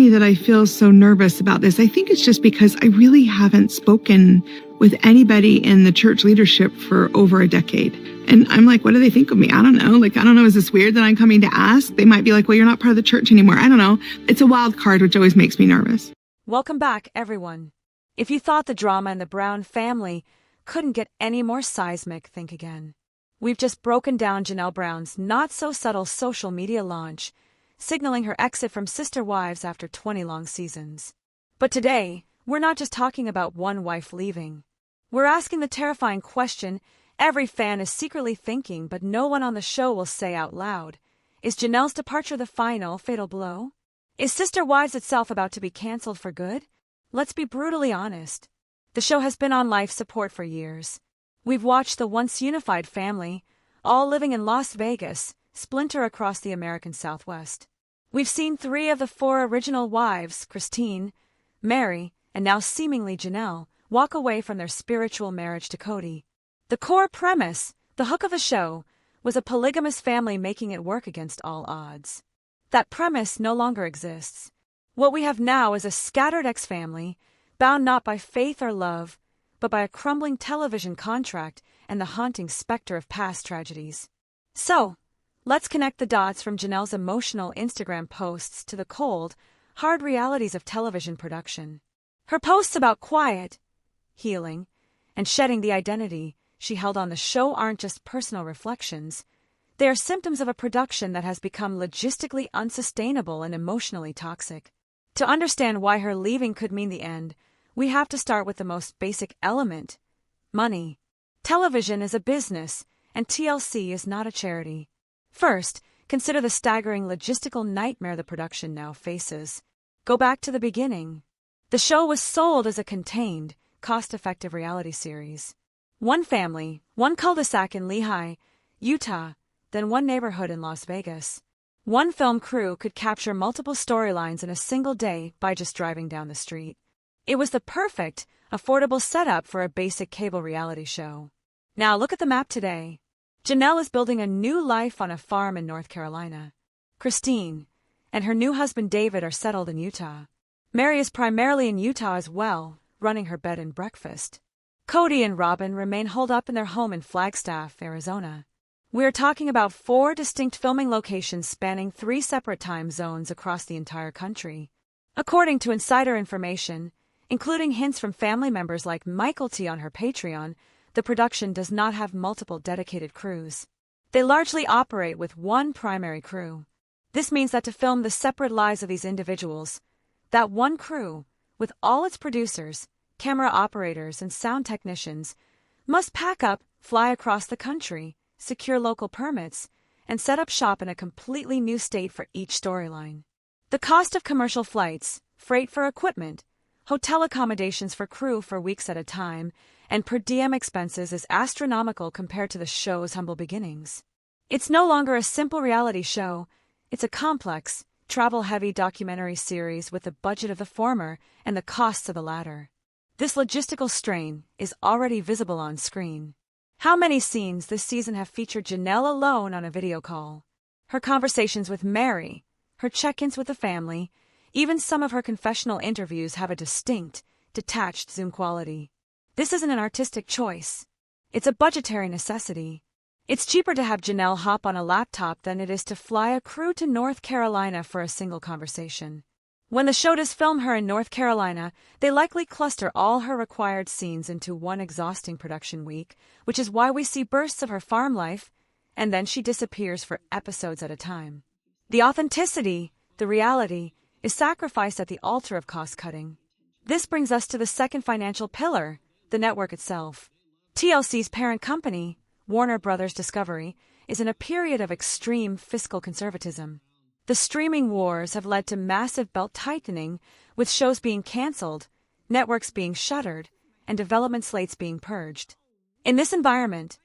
funny that I feel so nervous about this. I think it's just because I really haven't spoken with anybody in the church leadership for over a decade. And I'm like, what do they think of me? I don't know. I don't know. Is this weird that I'm coming to ask? They might be like, well, you're not part of the church anymore. I don't know. It's a wild card, which always makes me nervous. Welcome back, everyone. If you thought the drama in the Brown family couldn't get any more seismic, think again. We've just broken down Janelle Brown's not-so-subtle social media launch, signaling her exit from Sister Wives after 20 long seasons. But today, we're not just talking about one wife leaving. We're asking the terrifying question every fan is secretly thinking but no one on the show will say out loud. Is Janelle's departure the final, fatal blow? Is Sister Wives itself about to be canceled for good? Let's be brutally honest. The show has been on life support for years. We've watched the once unified family, all living in Las Vegas, splinter across the American Southwest. We've seen 3 of the 4 original wives, Christine, Mary, and now seemingly Janelle, walk away from their spiritual marriage to Cody. The core premise, the hook of the show, was a polygamous family making it work against all odds. That premise no longer exists. What we have now is a scattered ex-family, bound not by faith or love, but by a crumbling television contract and the haunting specter of past tragedies. So, let's connect the dots from Janelle's emotional Instagram posts to the cold, hard realities of television production. Her posts about quiet, healing, and shedding the identity she held on the show aren't just personal reflections. They are symptoms of a production that has become logistically unsustainable and emotionally toxic. To understand why her leaving could mean the end, we have to start with the most basic element: money. Television is a business, and TLC is not a charity. First, consider the staggering logistical nightmare the production now faces. Go back to the beginning. The show was sold as a contained, cost-effective reality series. One family, one cul-de-sac in Lehi, Utah, then one neighborhood in Las Vegas. One film crew could capture multiple storylines in a single day by just driving down the street. It was the perfect, affordable setup for a basic cable reality show. Now look at the map today. Janelle is building a new life on a farm in North Carolina. Christine and her new husband David are settled in Utah. Mary is primarily in Utah as well, running her bed and breakfast. Cody and Robin remain holed up in their home in Flagstaff, Arizona. We're talking about 4 distinct filming locations spanning 3 separate time zones across the entire country. According to insider information, including hints from family members like Michael T. on her Patreon, the production does not have multiple dedicated crews. They largely operate with one primary crew. This means that to film the separate lives of these individuals, that one crew, with all its producers, camera operators, and sound technicians, must pack up, fly across the country, secure local permits, and set up shop in a completely new state for each storyline. The cost of commercial flights, freight for equipment, hotel accommodations for crew for weeks at a time, and per diem expenses is astronomical compared to the show's humble beginnings. It's no longer a simple reality show. It's a complex, travel-heavy documentary series with the budget of the former and the costs of the latter. This logistical strain is already visible on screen. How many scenes this season have featured Janelle alone on a video call? Her conversations with Mary, her check-ins with the family, even some of her confessional interviews have a distinct, detached Zoom quality. This isn't an artistic choice. It's a budgetary necessity. It's cheaper to have Janelle hop on a laptop than it is to fly a crew to North Carolina for a single conversation. When the show does film her in North Carolina, they likely cluster all her required scenes into one exhausting production week, which is why we see bursts of her farm life, and then she disappears for episodes at a time. The authenticity, the reality, is sacrificed at the altar of cost-cutting. This brings us to the second financial pillar, the network itself. TLC's parent company, Warner Bros. Discovery, is in a period of extreme fiscal conservatism. The streaming wars have led to massive belt-tightening, with shows being canceled, networks being shuttered, and development slates being purged. In this environment,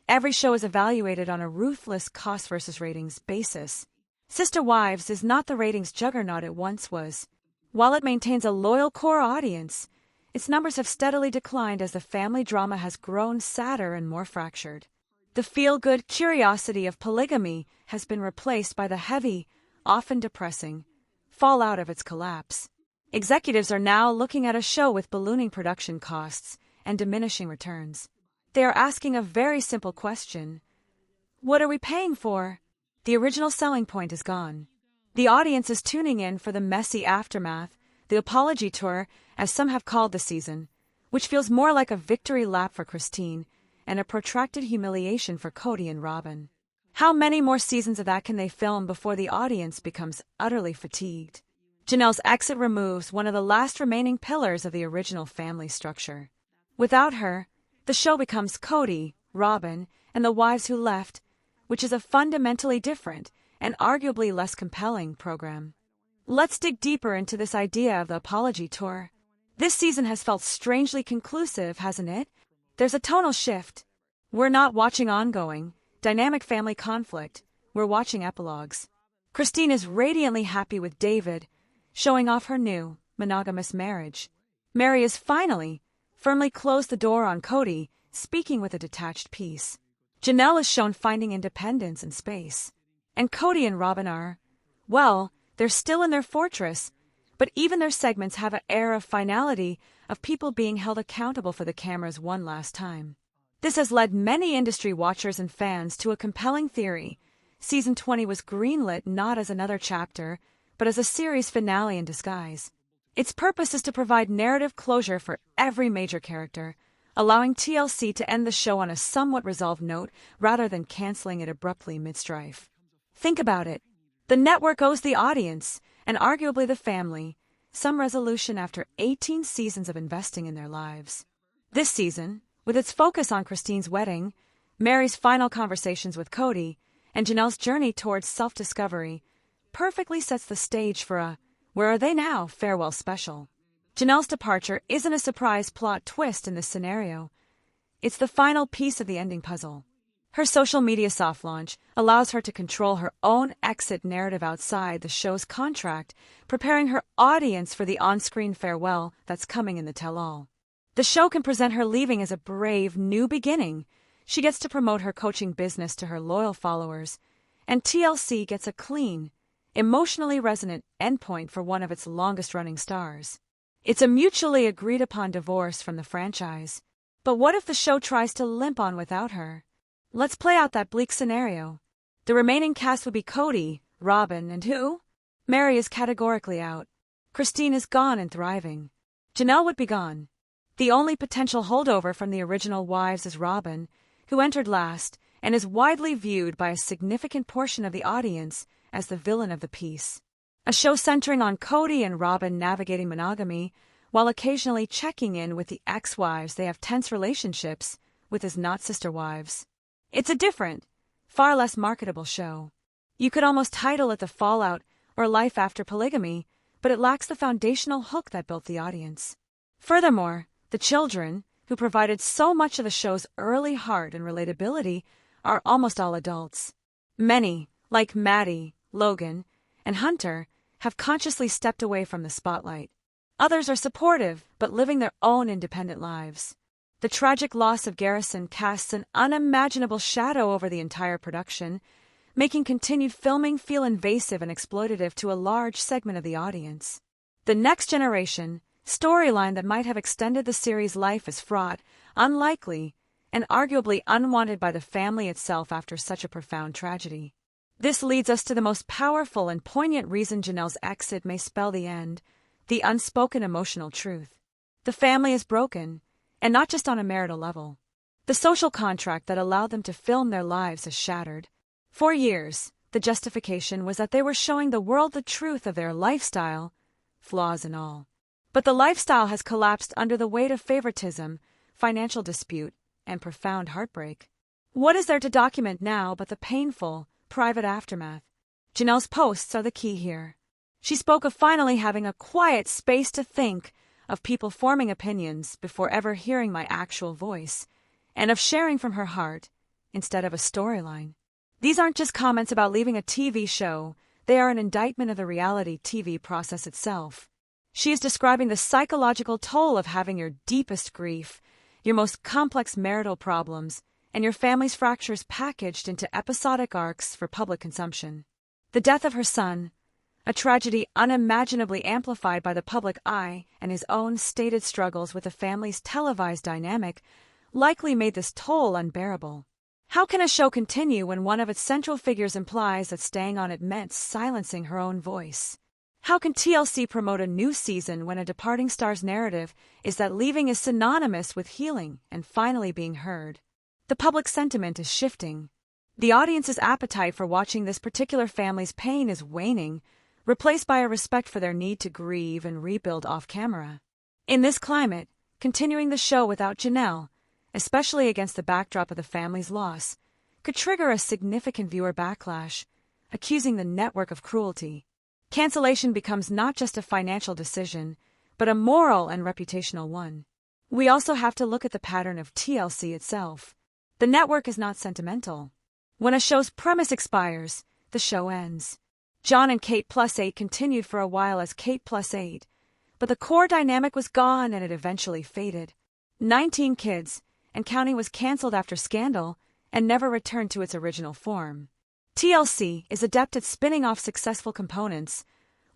every show is evaluated on a ruthless cost versus ratings basis. Sister Wives is not the ratings juggernaut it once was. While it maintains a loyal core audience, its numbers have steadily declined as the family drama has grown sadder and more fractured. The feel-good curiosity of polygamy has been replaced by the heavy, often depressing, fallout of its collapse. Executives are now looking at a show with ballooning production costs and diminishing returns. They are asking a very simple question. What are we paying for? The original selling point is gone. The audience is tuning in for the messy aftermath, the apology tour, as some have called the season, which feels more like a victory lap for Christine and a protracted humiliation for Cody and Robin. How many more seasons of that can they film before the audience becomes utterly fatigued? Janelle's exit removes one of the last remaining pillars of the original family structure. Without her, the show becomes Cody, Robin, and the wives who left, which is a fundamentally different and arguably less compelling program. Let's dig deeper into this idea of the apology tour. This season has felt strangely conclusive, hasn't it? There's a tonal shift. We're not watching ongoing, dynamic family conflict, we're watching epilogues. Christine is radiantly happy with David, showing off her new, monogamous marriage. Mary is finally, firmly closed the door on Cody, speaking with a detached peace. Janelle is shown finding independence and space. And Cody and Robin are, well, they're still in their fortress, but even their segments have an air of finality, of people being held accountable for the cameras one last time. This has led many industry watchers and fans to a compelling theory. Season 20 was greenlit not as another chapter, but as a series finale in disguise. Its purpose is to provide narrative closure for every major character, allowing TLC to end the show on a somewhat resolved note rather than canceling it abruptly mid-strife. Think about it. The network owes the audience, and arguably the family, some resolution after 18 seasons of investing in their lives. This season, with its focus on Christine's wedding, Mary's final conversations with Cody, and Janelle's journey towards self-discovery, perfectly sets the stage for a "Where are they now?" farewell special. Janelle's departure isn't a surprise plot twist in this scenario. It's the final piece of the ending puzzle. Her social media soft launch allows her to control her own exit narrative outside the show's contract, preparing her audience for the on-screen farewell that's coming in the tell-all. The show can present her leaving as a brave new beginning. She gets to promote her coaching business to her loyal followers, and TLC gets a clean, emotionally resonant endpoint for one of its longest-running stars. It's a mutually agreed-upon divorce from the franchise. But what if the show tries to limp on without her? Let's play out that bleak scenario. The remaining cast would be Cody, Robin, and who? Mary is categorically out. Christine is gone and thriving. Janelle would be gone. The only potential holdover from the original Wives is Robin, who entered last and is widely viewed by a significant portion of the audience as the villain of the piece. A show centering on Cody and Robin navigating monogamy, while occasionally checking in with the ex-wives they have tense relationships with as not-sister wives. It's a different, far less marketable show. You could almost title it The Fallout or Life After Polygamy, but it lacks the foundational hook that built the audience. Furthermore, the children, who provided so much of the show's early heart and relatability, are almost all adults. Many, like Maddie, Logan, and Hunter, have consciously stepped away from the spotlight. Others are supportive, but living their own independent lives. The tragic loss of Garrison casts an unimaginable shadow over the entire production, making continued filming feel invasive and exploitative to a large segment of the audience. The next generation storyline that might have extended the series' life is fraught, unlikely, and arguably unwanted by the family itself after such a profound tragedy. This leads us to the most powerful and poignant reason Janelle's exit may spell the end, the unspoken emotional truth. The family is broken, and not just on a marital level. The social contract that allowed them to film their lives is shattered. For years, the justification was that they were showing the world the truth of their lifestyle, flaws and all. But the lifestyle has collapsed under the weight of favoritism, financial dispute, and profound heartbreak. What is there to document now but the painful, private aftermath? Janelle's posts are the key here. She spoke of finally having a quiet space to think, of people forming opinions before ever hearing my actual voice, and of sharing from her heart instead of a storyline. These aren't just comments about leaving a TV show, they are an indictment of the reality TV process itself. She is describing the psychological toll of having your deepest grief, your most complex marital problems, and your family's fractures packaged into episodic arcs for public consumption. The death of her son, a tragedy unimaginably amplified by the public eye, and his own stated struggles with the family's televised dynamic likely made this toll unbearable. How can a show continue when one of its central figures implies that staying on it meant silencing her own voice? How can TLC promote a new season when a departing star's narrative is that leaving is synonymous with healing and finally being heard? The public sentiment is shifting. The audience's appetite for watching this particular family's pain is waning, replaced by a respect for their need to grieve and rebuild off-camera. In this climate, continuing the show without Janelle, especially against the backdrop of the family's loss, could trigger a significant viewer backlash, accusing the network of cruelty. Cancellation becomes not just a financial decision, but a moral and reputational one. We also have to look at the pattern of TLC itself. The network is not sentimental. When a show's premise expires, the show ends. John and Kate +8 continued for a while as Kate +8, but the core dynamic was gone and it eventually faded. 19 Kids and Counting was cancelled after Scandal and never returned to its original form. TLC is adept at spinning off successful components.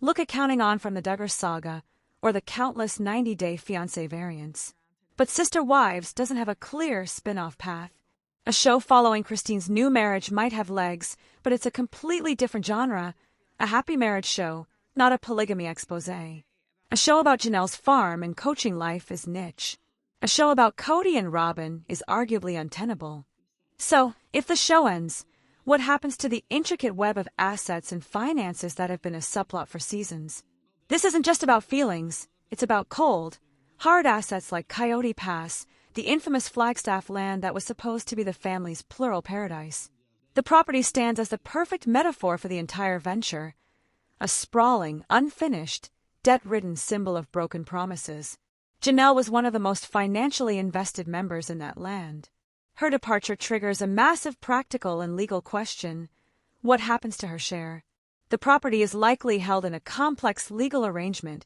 Look at Counting On from the Duggar saga or the countless 90-Day Fiancé variants. But Sister Wives doesn't have a clear spin-off path. A show following Christine's new marriage might have legs, but it's a completely different genre, a happy marriage show, not a polygamy expose. A show about Janelle's farm and coaching life is niche. A show about Cody and Robin is arguably untenable. So, if the show ends, what happens to the intricate web of assets and finances that have been a subplot for seasons? This isn't just about feelings, it's about cold, hard assets like Coyote Pass, the infamous Flagstaff land that was supposed to be the family's plural paradise. The property stands as the perfect metaphor for the entire venture, a sprawling, unfinished, debt-ridden symbol of broken promises. Janelle was one of the most financially invested members in that land. Her departure triggers a massive practical and legal question. What happens to her share? The property is likely held in a complex legal arrangement,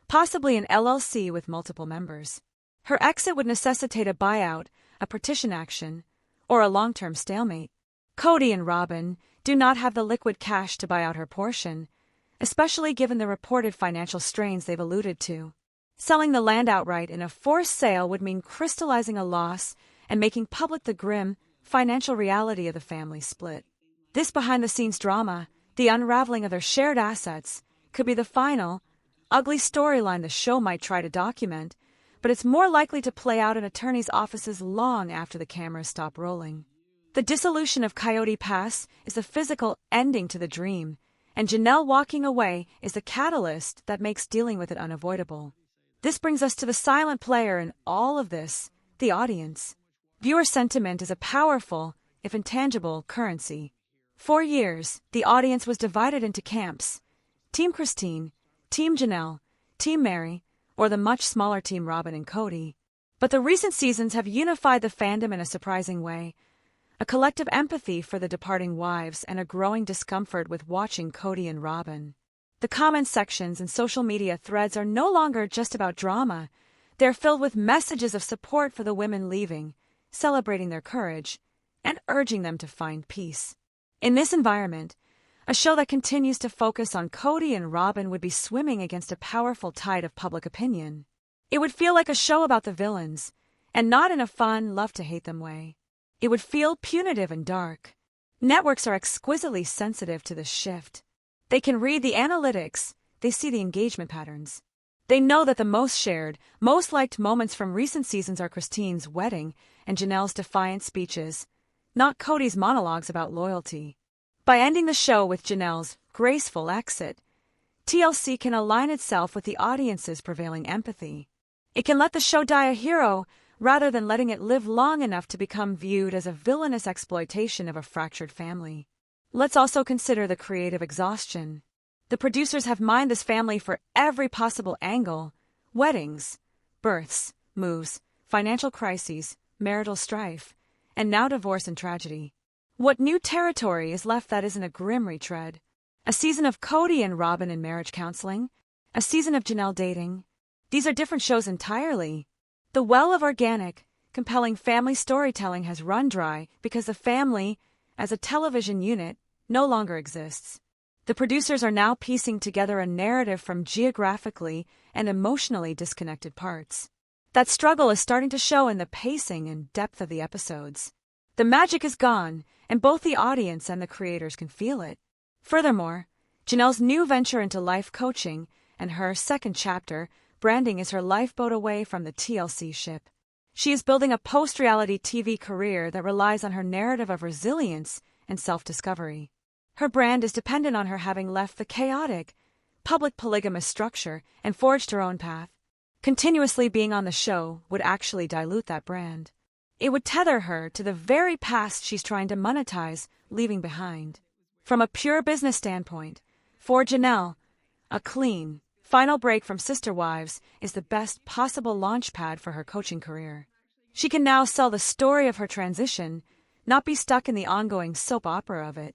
possibly an LLC with multiple members. Her exit would necessitate a buyout, a partition action, or a long-term stalemate. Cody and Robin do not have the liquid cash to buy out her portion, especially given the reported financial strains they've alluded to. Selling the land outright in a forced sale would mean crystallizing a loss and making public the grim, financial reality of the family split. This behind-the-scenes drama, the unraveling of their shared assets, could be the final, ugly storyline the show might try to document, but it's more likely to play out in attorneys' offices long after the cameras stop rolling. The dissolution of Coyote Pass is the physical ending to the dream, and Janelle walking away is the catalyst that makes dealing with it unavoidable. This brings us to the silent player in all of this, the audience. Viewer sentiment is a powerful, if intangible, currency. For years, the audience was divided into camps: Team Christine, Team Janelle, Team Mary, or the much smaller Team Robin and Cody. But the recent seasons have unified the fandom in a surprising way. A collective empathy for the departing wives and a growing discomfort with watching Cody and Robin. The comment sections and social media threads are no longer just about drama. They're filled with messages of support for the women leaving, celebrating their courage, and urging them to find peace. In this environment, a show that continues to focus on Cody and Robin would be swimming against a powerful tide of public opinion. It would feel like a show about the villains, and not in a fun, love-to-hate-them way. It would feel punitive and dark. Networks are exquisitely sensitive to this shift. They can read the analytics, they see the engagement patterns. They know that the most shared, most liked moments from recent seasons are Christine's wedding and Janelle's defiant speeches, not Cody's monologues about loyalty. By ending the show with Janelle's graceful exit, TLC can align itself with the audience's prevailing empathy. It can let the show die a hero rather than letting it live long enough to become viewed as a villainous exploitation of a fractured family. Let's also consider the creative exhaustion. The producers have mined this family for every possible angle: weddings, births, moves, financial crises, marital strife, and now divorce and tragedy. What new territory is left that isn't a grim retread? A season of Cody and Robin in marriage counseling? A season of Janelle dating? These are different shows entirely. The well of organic, compelling family storytelling has run dry because the family, as a television unit, no longer exists. The producers are now piecing together a narrative from geographically and emotionally disconnected parts. That struggle is starting to show in the pacing and depth of the episodes. The magic is gone, and both the audience and the creators can feel it. Furthermore, Janelle's new venture into life coaching and her second chapter, branding, is her lifeboat away from the TLC ship. She is building a post-reality TV career that relies on her narrative of resilience and self-discovery. Her brand is dependent on her having left the chaotic, public polygamous structure and forged her own path. Continuously being on the show would actually dilute that brand. It would tether her to the very past she's trying to monetize, leaving behind. From a pure business standpoint, for Janelle, a clean, final break from Sister Wives is the best possible launchpad for her coaching career. She can now sell the story of her transition, not be stuck in the ongoing soap opera of it.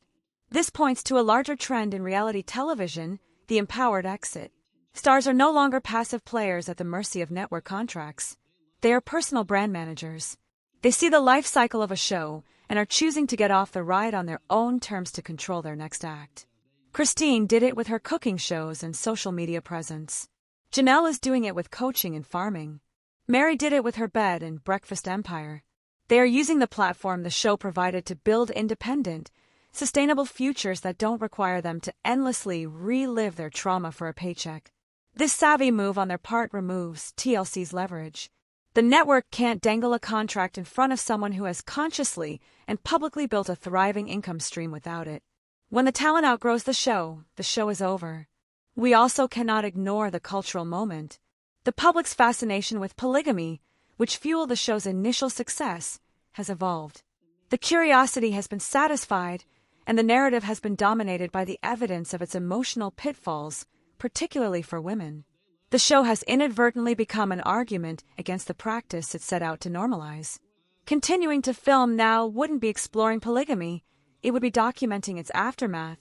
This points to a larger trend in reality television, the empowered exit. Stars are no longer passive players at the mercy of network contracts. They are personal brand managers. They see the life cycle of a show and are choosing to get off the ride on their own terms to control their next act. Christine did it with her cooking shows and social media presence. Janelle is doing it with coaching and farming. Mary did it with her bed and breakfast empire. They are using the platform the show provided to build independent, sustainable futures that don't require them to endlessly relive their trauma for a paycheck. This savvy move on their part removes TLC's leverage. The network can't dangle a contract in front of someone who has consciously and publicly built a thriving income stream without it. When the talent outgrows the show is over. We also cannot ignore the cultural moment. The public's fascination with polygamy, which fueled the show's initial success, has evolved. The curiosity has been satisfied, and the narrative has been dominated by the evidence of its emotional pitfalls, particularly for women. The show has inadvertently become an argument against the practice it set out to normalize. Continuing to film now wouldn't be exploring polygamy, it would be documenting its aftermath,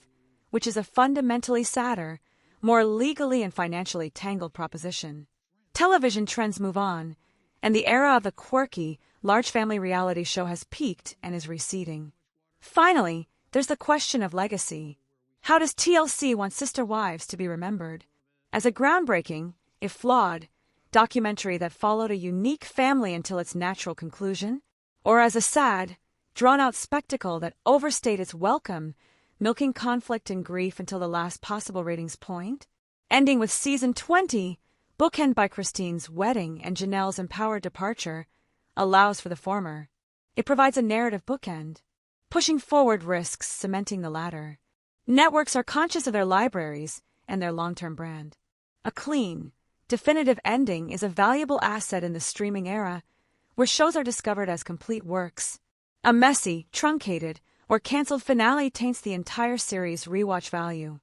which is a fundamentally sadder, more legally and financially tangled proposition. Television trends move on, and the era of the quirky, large family reality show has peaked and is receding. Finally, there's the question of legacy. How does TLC want Sister Wives to be remembered? As a groundbreaking, if flawed, documentary that followed a unique family until its natural conclusion? Or as a sad, drawn-out spectacle that overstayed its welcome, milking conflict and grief until the last possible ratings point? Ending with Season 20, bookend by Christine's wedding and Janelle's empowered departure, allows for the former. It provides a narrative bookend. Pushing forward risks cementing the latter. Networks are conscious of their libraries and their long-term brand. A clean, definitive ending is a valuable asset in the streaming era, where shows are discovered as complete works. A messy, truncated, or canceled finale taints the entire series' rewatch value.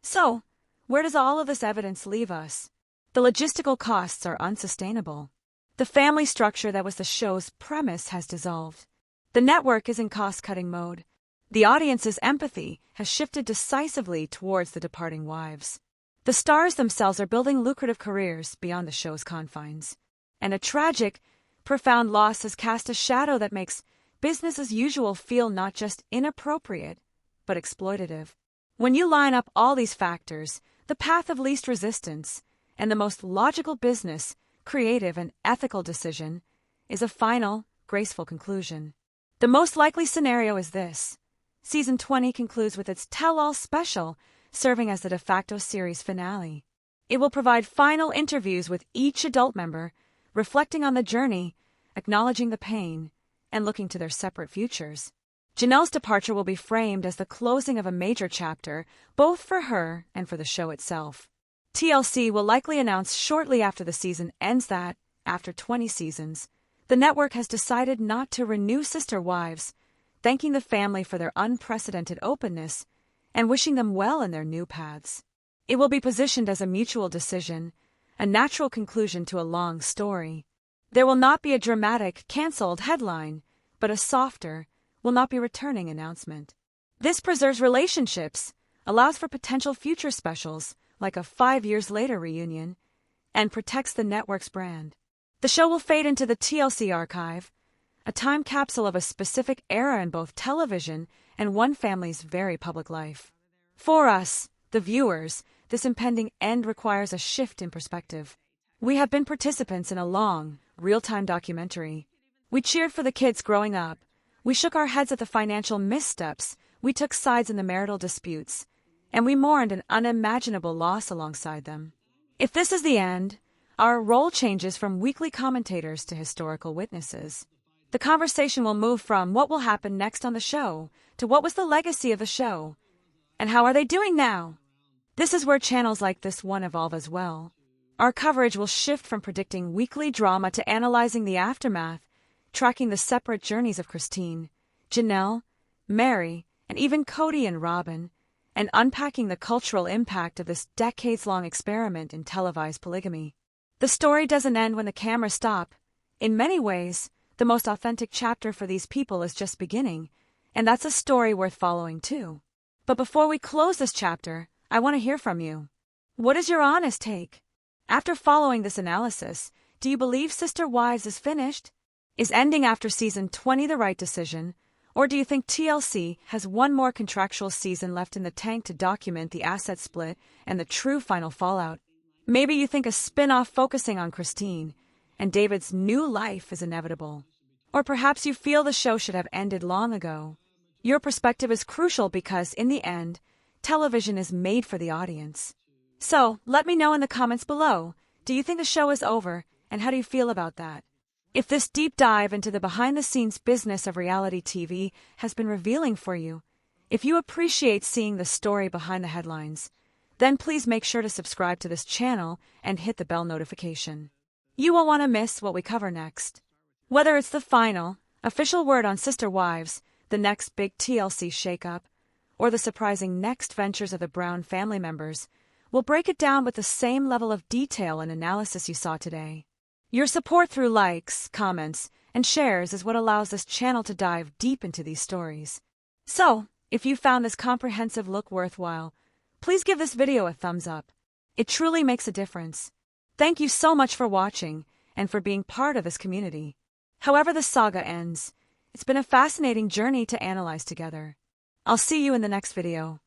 So, where does all of this evidence leave us? The logistical costs are unsustainable. The family structure that was the show's premise has dissolved. The network is in cost-cutting mode. The audience's empathy has shifted decisively towards the departing wives. The stars themselves are building lucrative careers beyond the show's confines. And a tragic, profound loss has cast a shadow that makes business as usual feel not just inappropriate, but exploitative. When you line up all these factors, the path of least resistance, and the most logical business, creative, and ethical decision is a final, graceful conclusion. The most likely scenario is this. Season 20 concludes with its tell-all special, serving as the de facto series finale. It will provide final interviews with each adult member, reflecting on the journey, acknowledging the pain, and looking to their separate futures. Janelle's departure will be framed as the closing of a major chapter, both for her and for the show itself. TLC will likely announce shortly after the season ends that, after 20 seasons, the network has decided not to renew Sister Wives, thanking the family for their unprecedented openness and wishing them well in their new paths. It will be positioned as a mutual decision, a natural conclusion to a long story. There will not be a dramatic, canceled headline, but a softer, will not be returning announcement. This preserves relationships, allows for potential future specials, like a 5 years later reunion, and protects the network's brand. The show will fade into the TLC archive, a time capsule of a specific era in both television and one family's very public life. For us, the viewers, this impending end requires a shift in perspective. We have been participants in a long, real-time documentary. We cheered for the kids growing up. We shook our heads at the financial missteps. We took sides in the marital disputes. And we mourned an unimaginable loss alongside them. If this is the end, our role changes from weekly commentators to historical witnesses. The conversation will move from what will happen next on the show to what was the legacy of the show, and how are they doing now? This is where channels like this one evolve as well. Our coverage will shift from predicting weekly drama to analyzing the aftermath, tracking the separate journeys of Christine, Janelle, Mary, and even Cody and Robin, and unpacking the cultural impact of this decades-long experiment in televised polygamy. The story doesn't end when the cameras stop. In many ways, the most authentic chapter for these people is just beginning, and that's a story worth following too. But before we close this chapter, I want to hear from you. What is your honest take? After following this analysis, do you believe Sister Wives is finished? Is ending after season 20 the right decision? Or do you think TLC has one more contractual season left in the tank to document the asset split and the true final fallout? Maybe you think a spin-off focusing on Christine and David's new life is inevitable. Or perhaps you feel the show should have ended long ago. Your perspective is crucial because, in the end, television is made for the audience. So, let me know in the comments below. Do you think the show is over, and how do you feel about that? If this deep dive into the behind-the-scenes business of reality TV has been revealing for you, if you appreciate seeing the story behind the headlines, then please make sure to subscribe to this channel and hit the bell notification. You won't want to miss what we cover next. Whether it's the final, official word on Sister Wives, the next big TLC shakeup, or the surprising next ventures of the Brown family members, we'll break it down with the same level of detail and analysis you saw today. Your support through likes, comments, and shares is what allows this channel to dive deep into these stories. So, if you found this comprehensive look worthwhile, please give this video a thumbs up. It truly makes a difference. Thank you so much for watching and for being part of this community. However the saga ends, it's been a fascinating journey to analyze together. I'll see you in the next video.